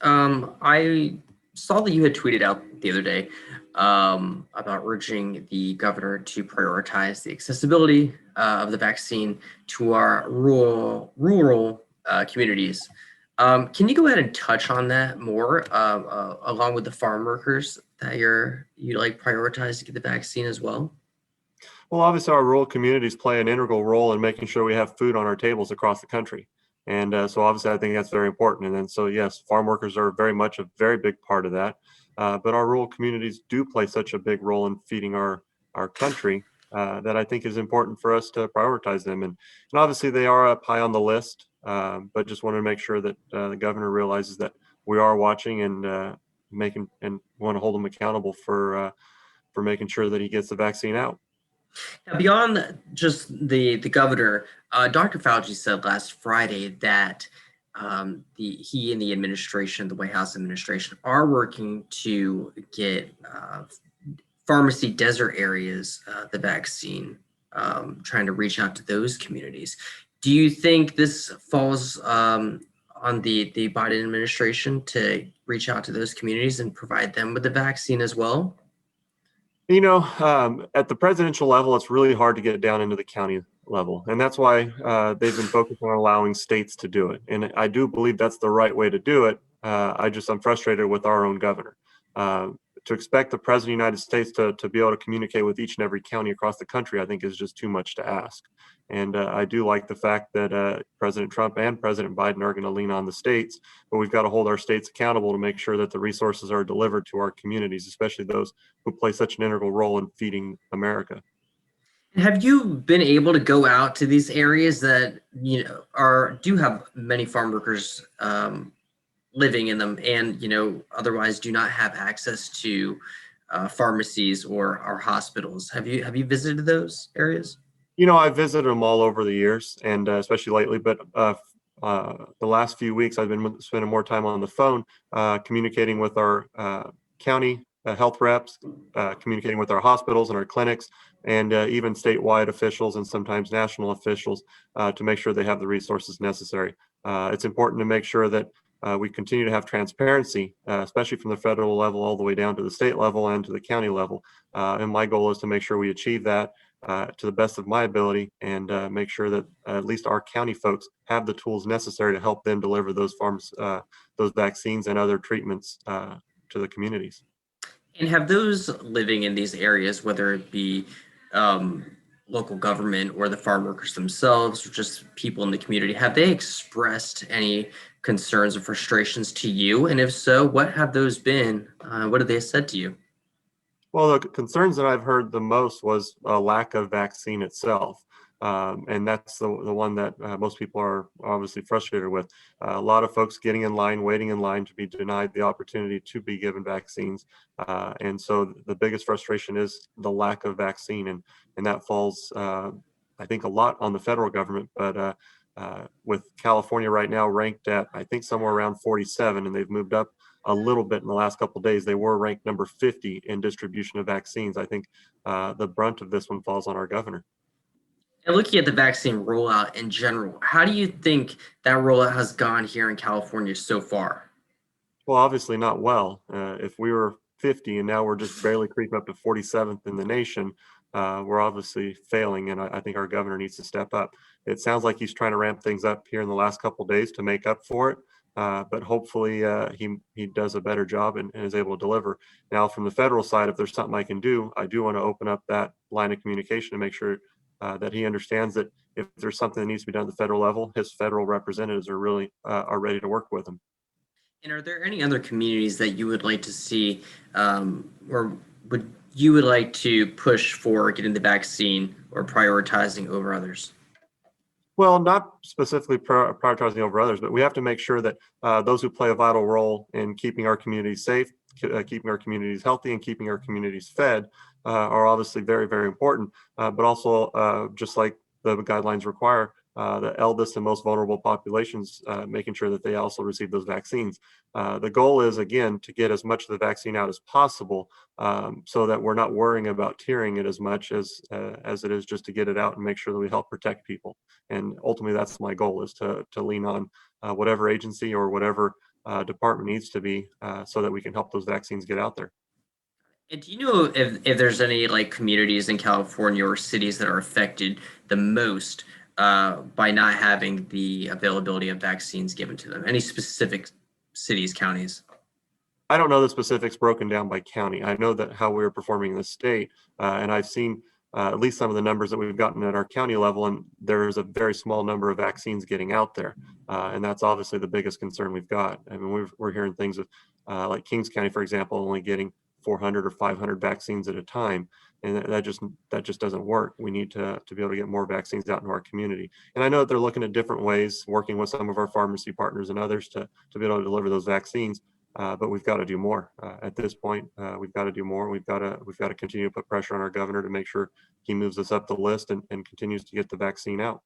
I saw that you had tweeted out the other day about urging the governor to prioritize the accessibility of the vaccine to our rural communities. Can you go ahead and touch on that more, along with the farm workers that you like prioritize to get the vaccine as well? Well, obviously, our rural communities play an integral role in making sure we have food on our tables across the country. And so, obviously, I think that's very important. And then, so yes, farm workers are very much a very big part of that. But our rural communities do play such a big role in feeding our country that I think is important for us to prioritize them. And obviously, they are up high on the list. But just want to make sure that the governor realizes that we are watching and making and want to hold him accountable for making sure that he gets the vaccine out. Now, beyond just the governor, Dr. Fauci said last Friday that he and the administration, the White House administration, are working to get pharmacy desert areas the vaccine, trying to reach out to those communities. Do you think this falls on the Biden administration to reach out to those communities and provide them with the vaccine as well? At the presidential level, it's really hard to get down into the county level. And that's why they've been focused on allowing states to do it. And I do believe that's the right way to do it. I'm frustrated with our own governor. To expect the president of the United States to be able to communicate with each and every county across the country, I think is just too much to ask. And I do like the fact that President Trump and President Biden are going to lean on the states, but we've got to hold our states accountable to make sure that the resources are delivered to our communities, especially those who play such an integral role in feeding America. Have you been able to go out to these areas that are do have many farm workers living in them, and otherwise do not have access to pharmacies or hospitals? Have you visited those areas? I've visited them all over the years, and especially lately. But the last few weeks, I've been spending more time on the phone, communicating with our county health reps, communicating with our hospitals and our clinics, and even statewide officials and sometimes national officials to make sure they have the resources necessary. It's important to make sure that we continue to have transparency, especially from the federal level all the way down to the state level and to the county level. And my goal is to make sure we achieve that to the best of my ability and make sure that at least our county folks have the tools necessary to help them deliver those vaccines and other treatments to the communities. And have those living in these areas, whether it be um, local government or the farm workers themselves, or just people in the community, have they expressed any concerns or frustrations to you? And if so, what have those been? What have they said to you? Well, the concerns that I've heard the most was a lack of vaccine itself. And that's the one that most people are obviously frustrated with. A lot of folks getting in line, waiting in line to be denied the opportunity to be given vaccines. And so the biggest frustration is the lack of vaccine. And that falls, I think, a lot on the federal government. But with California right now ranked at, I think, somewhere around 47, and they've moved up a little bit in the last couple of days. They were ranked number 50 in distribution of vaccines. I think the brunt of this one falls on our governor. And looking at the vaccine rollout in general, how do you think that rollout has gone here in California so far? Well, obviously not well. If we were 50 and now we're just barely creeping up to 47th in the nation, we're obviously failing, and I think our governor needs to step up. It sounds like he's trying to ramp things up here in the last couple of days to make up for it, but hopefully he does a better job and is able to deliver. Now, from the federal side, if there's something I can do, I do want to open up that line of communication to make sure that he understands that if there's something that needs to be done at the federal level, his federal representatives are really are ready to work with him. And are there any other communities that you would like to see, or would you would like to push for getting the vaccine or prioritizing over others? Well, not specifically prioritizing over others, but we have to make sure that those who play a vital role in keeping our communities safe, keeping our communities healthy, and keeping our communities fed are obviously very, very important. But also, just like the guidelines require, the eldest and most vulnerable populations, making sure that they also receive those vaccines. The goal is, again, to get as much of the vaccine out as possible so that we're not worrying about tiering it as much as it is just to get it out and make sure that we help protect people. And ultimately, that's my goal, is to lean on whatever agency or whatever department needs to be so that we can help those vaccines get out there. And do you know if there's any like communities in California or cities that are affected the most by not having the availability of vaccines given to them? Any specific cities, counties? I don't know the specifics broken down by county. I know that how we're performing in the state, and I've seen at least some of the numbers that we've gotten at our county level, and there is a very small number of vaccines getting out there, and that's obviously the biggest concern we've got. I mean, we're hearing things of like Kings County, for example, only getting 400 or 500 vaccines at a time, and that just doesn't work. We need to be able to get more vaccines out into our community, and I know that they're looking at different ways, working with some of our pharmacy partners and others to be able to deliver those vaccines. But we've got to do more. At this point, we've got to do more. We've got to continue to put pressure on our governor to make sure he moves us up the list and continues to get the vaccine out.